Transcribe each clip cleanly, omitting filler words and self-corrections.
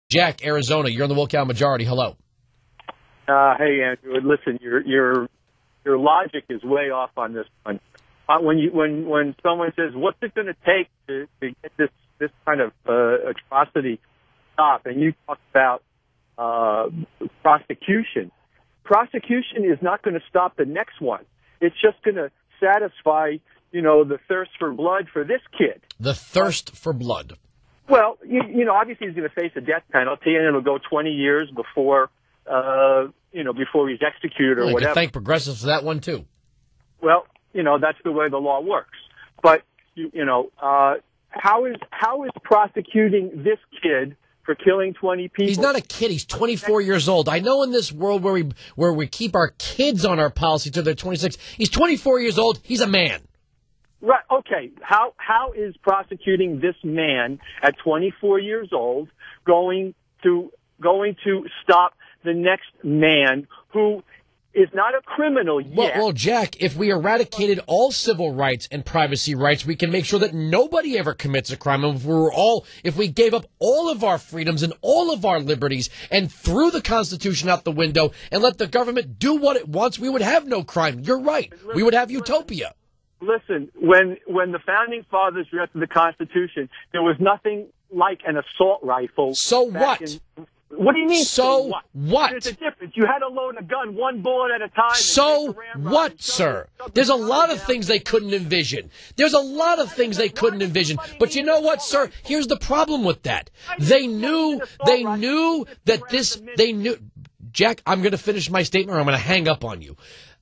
Jack, Arizona, you're in the Wilkow majority. Hello. Hey, Andrew. Listen, your logic is way off on this one. When someone says, "What's it going to take to get this kind of atrocity stop?" and you talk about prosecution is not going to stop the next one. It's just going to satisfy, the thirst for blood for this kid. The thirst for blood. Well, obviously he's going to face a death penalty, and it'll go 20 years before he's executed or You whatever. can thank progressives for that one, too. Well, that's the way the law works. But, how is prosecuting this kid for killing 20 people? He's not a kid. He's 24 years old. I know in this world where we keep our kids on our policy till they're 26, he's 24 years old. He's a man. Right. Okay. How is prosecuting this man at 24 years old going to stop the next man who is not a criminal yet? Well, Jack, if we eradicated all civil rights and privacy rights, we can make sure that nobody ever commits a crime. And if we gave up all of our freedoms and all of our liberties and threw the Constitution out the window and let the government do what it wants, we would have no crime. You're right. We would have utopia. Listen, when the Founding Fathers drafted the Constitution, there was nothing like an assault rifle. So what? What do you mean? So what? There's a difference. You had to load a gun one bullet at a time. So what, sir? There's a lot of things they couldn't envision. There's a lot of things they couldn't envision. But you know what, sir? Here's the problem with that. They knew Jack, I'm going to finish my statement or I'm going to hang up on you.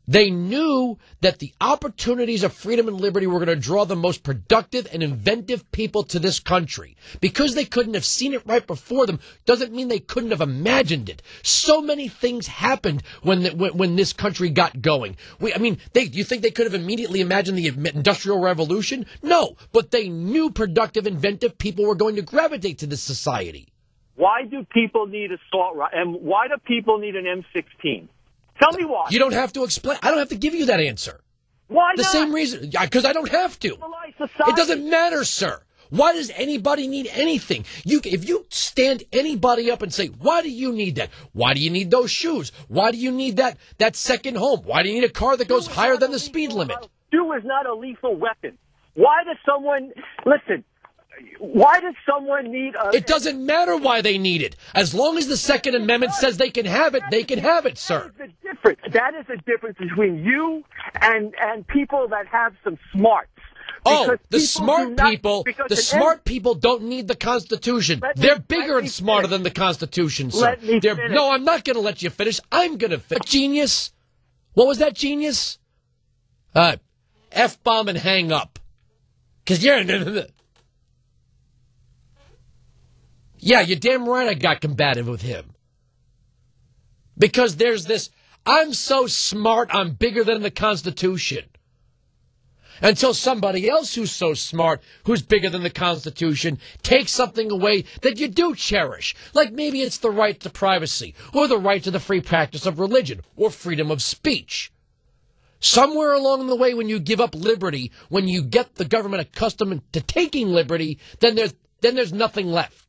They knew that the opportunities of freedom and liberty were going to draw the most productive and inventive people to this country. Because they couldn't have seen it right before them doesn't mean they couldn't have imagined it. So many things happened when this country got going. You think they could have immediately imagined the Industrial Revolution? No, but they knew productive, inventive people were going to gravitate to this society. Why do people need assault rifles? And why do people need an M16? Tell me why. You don't have to explain. I don't have to give you that answer. Why not? The same reason. Because I don't have to. It doesn't matter, sir. Why does anybody need anything? If you stand anybody up and say, why do you need that? Why do you need those shoes? Why do you need that second home? Why do you need a car that goes higher than the speed limit? Shoe is not a lethal weapon. Why does someone... Listen... Why does someone need a... It doesn't matter why they need it. As long as the Second Amendment says they can have it, they can have it, sir. That is the difference between you and people that have some smarts. Oh, the smart people don't need the Constitution. They're bigger and smarter than the Constitution, sir. No, I'm not going to let you finish. I'm going to finish. Genius? What was that, genius? F-bomb and hang up. Because you're... Yeah, you're damn right I got combative with him. Because there's this, I'm so smart, I'm bigger than the Constitution. Until somebody else who's so smart, who's bigger than the Constitution, takes something away that you do cherish. Like maybe it's the right to privacy, or the right to the free practice of religion, or freedom of speech. Somewhere along the way, when you give up liberty, when you get the government accustomed to taking liberty, then there's nothing left.